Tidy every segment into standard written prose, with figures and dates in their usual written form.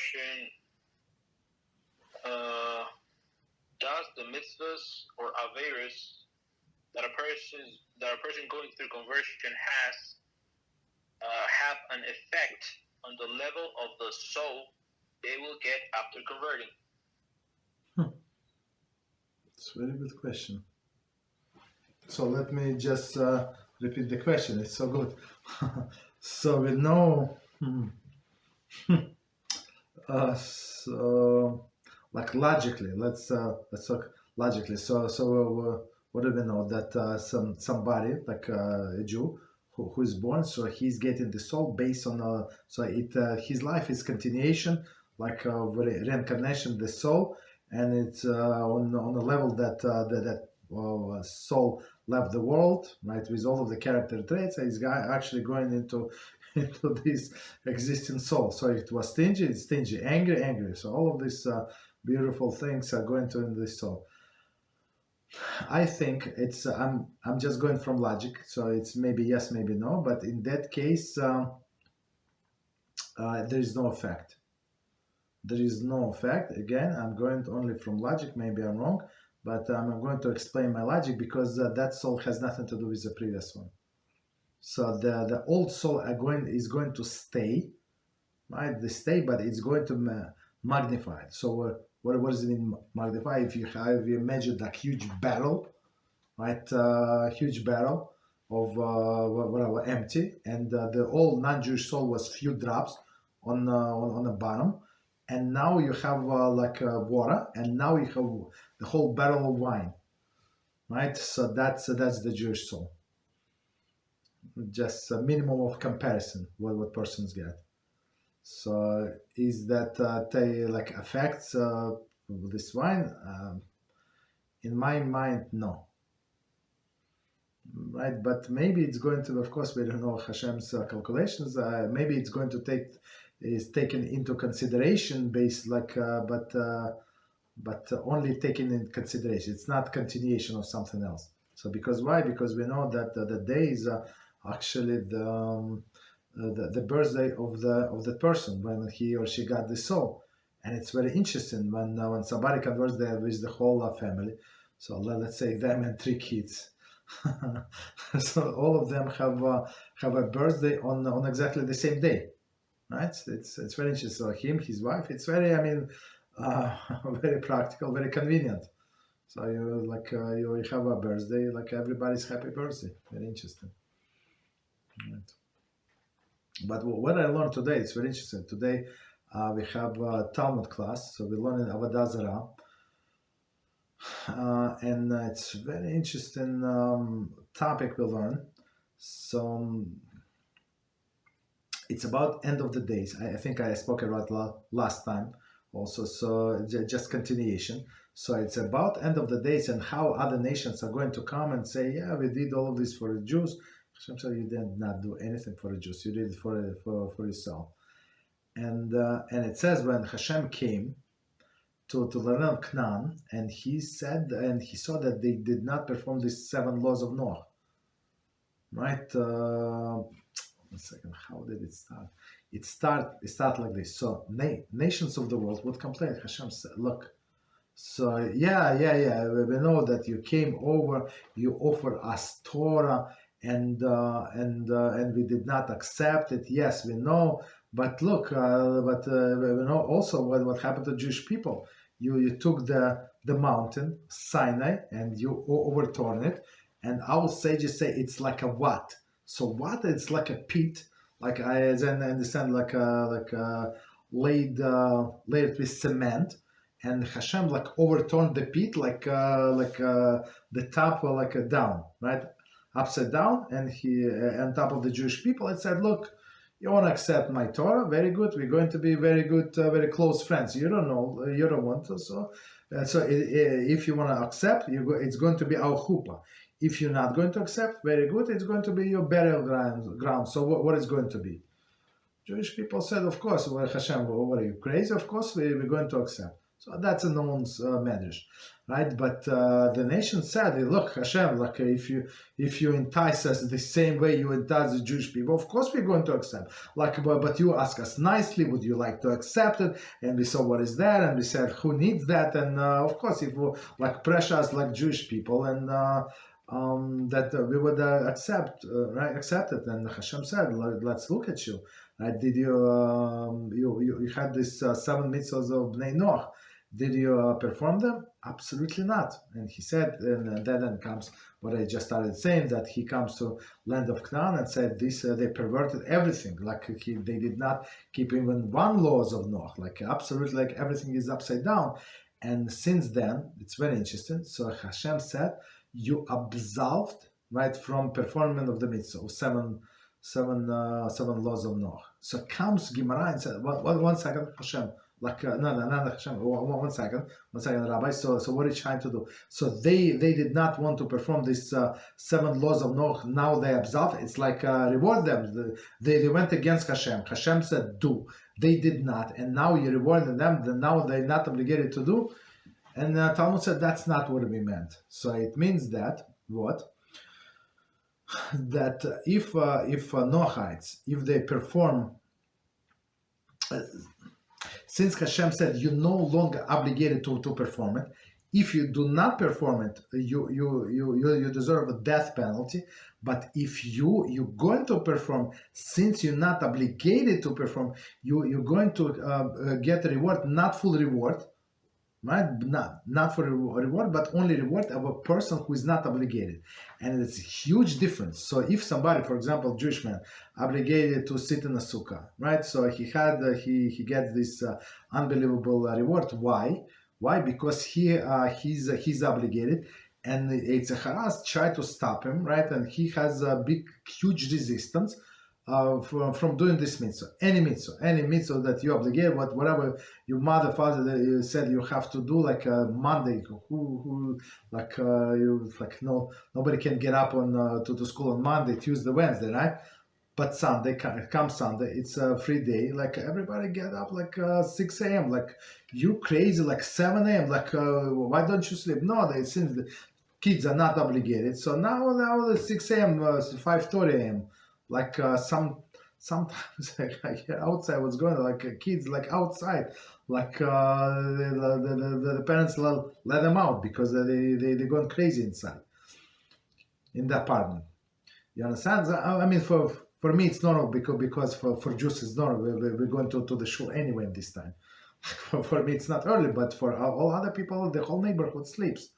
question. Does the mitzvahs or Avairos that a person going through conversion has have an effect on the level of the soul they will get after converting? It's a very good question. So let me just repeat the question. It's so good. So we know, so like logically, let's talk logically. So what do we know? That somebody like a Jew who is born, so he's getting the soul based on his life is continuation, like reincarnation, the soul, and it's on a level that soul left the world, right, with all of the character traits. He's actually going into this existing soul. So it was stingy, it's stingy, angry. So all of these beautiful things are going to in this soul. I think it's I'm just going from logic, so it's maybe yes, maybe no. But in that case, there is no effect. There is no effect. Again, I'm going only from logic. Maybe I'm wrong, but I'm going to explain my logic because that soul has nothing to do with the previous one. So the old soul is going to stay, right? They stay, but it's going to magnify. So what does it mean magnify? If you imagine like huge barrel, right? Huge barrel of whatever empty, and the old non-Jewish soul was few drops on the bottom. And now you have water, and now you have the whole barrel of wine, right? So that's the Jewish soul. Just a minimum of comparison what persons get. So is that affects this wine? In my mind, no. Right, but maybe it's going to. Of course, we don't know Hashem's calculations. Maybe it's going to is taken into consideration based but only taken in consideration. It's not continuation of something else. So because why? Because we know that the day is actually the birthday of the person when he or she got the soul, and it's very interesting when somebody converts there with the whole family. So let's say them and 3 kids. So all of them have a birthday on exactly the same day. Right, it's very interesting. So him, his wife, it's very, very practical, very convenient. So you have a birthday, like everybody's happy birthday. Very interesting. Right. But what I learned today, it's very interesting. Today we have a Talmud class, so we learn in Avodah and it's very interesting topic we learn. So. It's about end of the days. I think I spoke about last time also, so just continuation. So it's about end of the days and how other nations are going to come and say, yeah, we did all of this for the Jews. Hashem said, you did not do anything for the Jews. You did it for yourself. And it says when Hashem came to the land of Canaan, and he said, and he saw that they did not perform these 7 laws of Noah. Right? 1 second, how did it start? It start like this. So nations of the world would complain. Hashem said, look, so yeah, we know that you came over, you offered us Torah, and we did not accept it. Yes, we know, but look, we know also what happened to Jewish people. You took the mountain, Sinai, and you overturned it, and our sages say it's like a what? So what? It's like a pit, as I understand, laid it with cement, and Hashem overturned the pit the top down, right, upside down, and he on top of the Jewish people. It said, look, you want to accept my Torah? Very good. We're going to be very good, very close friends. You don't know, you don't want to. So if you want to accept, it's going to be our chuppah. If you're not going to accept, very good, it's going to be your burial ground. So what is going to be? Jewish people said, of course, well, Hashem, what are you, crazy? Of course, we're going to accept. So that's a known medrash, right? But the nation said, look, Hashem, like if you entice us the same way you entice the Jewish people, of course we're going to accept. Like, but you ask us nicely, would you like to accept it? And we saw what is that, and we said, who needs that? And of course, if we like pressure us like Jewish people, and that we would accept it. And Hashem said, let's look at you. Right? Did you had this 7 mitzvahs of Bnei Noach? Did you perform them? Absolutely not. And he said, and then comes what I just started saying, that he comes to land of Canaan and said this they perverted everything. Like they did not keep even one laws of Noach. Like absolutely, like everything is upside down. And since then, it's very interesting. So Hashem said, you absolved, right, from performance of the mitzvah of seven laws of Noach. So comes Gemara and said, one second, Hashem. Like no, Hashem. One second, Rabbi. So what are you trying to do? So they did not want to perform these 7 laws of Noach. Now they absolve. It's like reward them. They went against Hashem. Hashem said do. They did not, and now you rewarded them. Then now they're not obligated to do. And Talmud said that's not what we meant. So it means that what? That if Noachites, if they perform. Since Hashem said you're no longer obligated to perform it, if you do not perform it, you deserve a death penalty. But if you're going to perform, since you're not obligated to perform, you're going to get a reward, not full reward, right? Not for a reward, but only reward of a person who is not obligated, and it's a huge difference. So if somebody, for example, Jewish man, obligated to sit in a sukkah, right? So he gets this unbelievable reward. Why? Because he's obligated, and it's a harass try to stop him, right? And he has a huge resistance. From doing this mitzvah, any mitzvah that you obligate, whatever your mother, father said you have to do, like Monday, nobody can get up on to school on Monday, Tuesday, Wednesday, right? But Sunday, come Sunday, it's a free day. Like everybody get up like 6 a.m. Like you crazy, like 7 a.m. Like why don't you sleep? No, since the kids are not obligated, so now the 6 a.m. 5:30 a.m. Like sometimes I hear outside what's going on, like kids like outside, like the parents let them out because they're going crazy inside in the apartment. You understand? I mean, for me it's normal because for Jews it's normal. We're going to the shul anyway this time. For me it's not early, but for all other people, the whole neighborhood sleeps.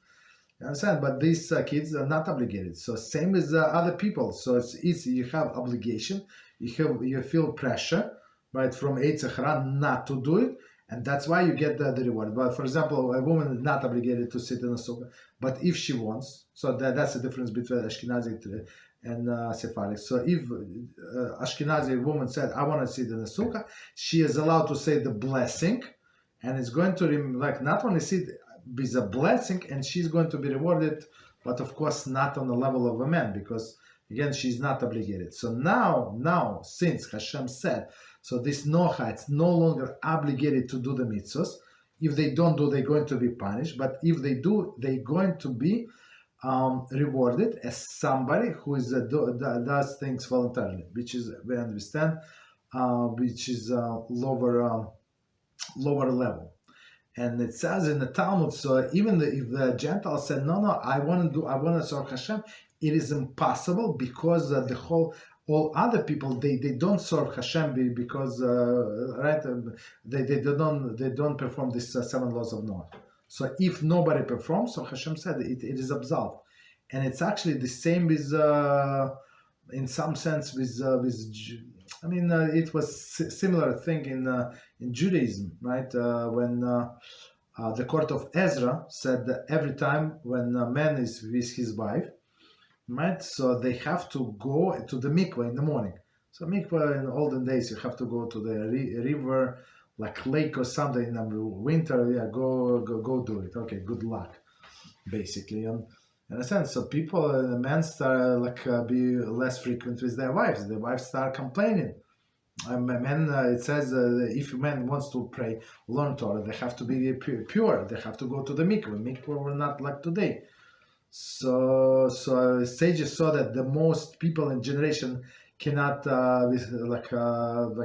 You understand? But these kids are not obligated. So same as other people. So it's easy. You have obligation. You feel pressure, right, from Eitz Hara not to do it, and that's why you get the reward. But for example, a woman is not obligated to sit in a sukkah, but if she wants, so that's the difference between Ashkenazi and Sephardic. So if Ashkenazi woman said, "I want to sit in a sukkah," she is allowed to say the blessing, and it's going to not only sit. Be a blessing, and she's going to be rewarded, but of course not on the level of a man, because again she's not obligated. So now since Hashem said, so this Noachites no longer obligated to do the mitzvos. If they don't do, they're going to be punished, but if they do, they're going to be rewarded as somebody who is does things voluntarily, which is, we understand, which is lower level. And it says in the Talmud, so even if the Gentiles said, no, I want to serve Hashem, it is impossible because all other people, they don't serve Hashem because they don't perform these 7 laws of Noah. So if nobody performs, so Hashem said it is absolved, and it's actually the same with in some sense with I mean, it was similar thing in Judaism, right? When the court of Ezra said that every time when a man is with his wife, right? So they have to go to the mikveh in the morning. So mikveh in olden days, you have to go to the river, like lake or something in the winter. Yeah, go do it. Okay, good luck, basically. In a sense, so the men start be less frequent with their wives. The wives start complaining, Men, it says if a man wants to pray, learn Torah, they have to be pure. They have to go to the mikveh. Mikveh were not like today. So sages saw that the most people in generation cannot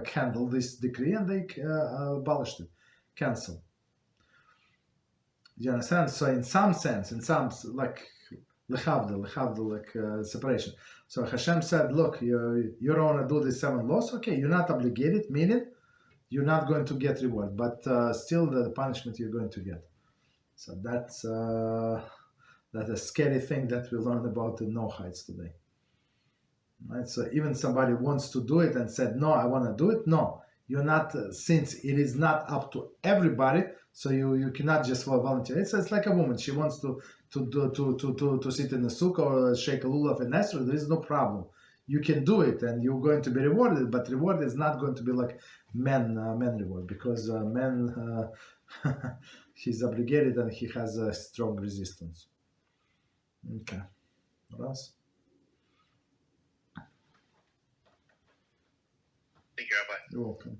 handle this decree, and they abolished it, canceled. Do you understand? So in some sense, like lechavdil, separation. So Hashem said, look, you don't want to do the 7 laws, okay, you're not obligated, meaning you're not going to get reward, but still the punishment you're going to get. So that's a scary thing that we learned about the Noahites today. Right? So even somebody wants to do it and said, no, I want to do it. No, you're not, since it is not up to everybody, so you cannot just volunteer. It's like a woman. She wants to sit in the sukkah or shake a lulav in Esther. There is no problem. You can do it, and you're going to be rewarded. But reward is not going to be like men reward, because men he's obligated and he has a strong resistance. Okay, what else? Thank you, Rabbi. You're welcome.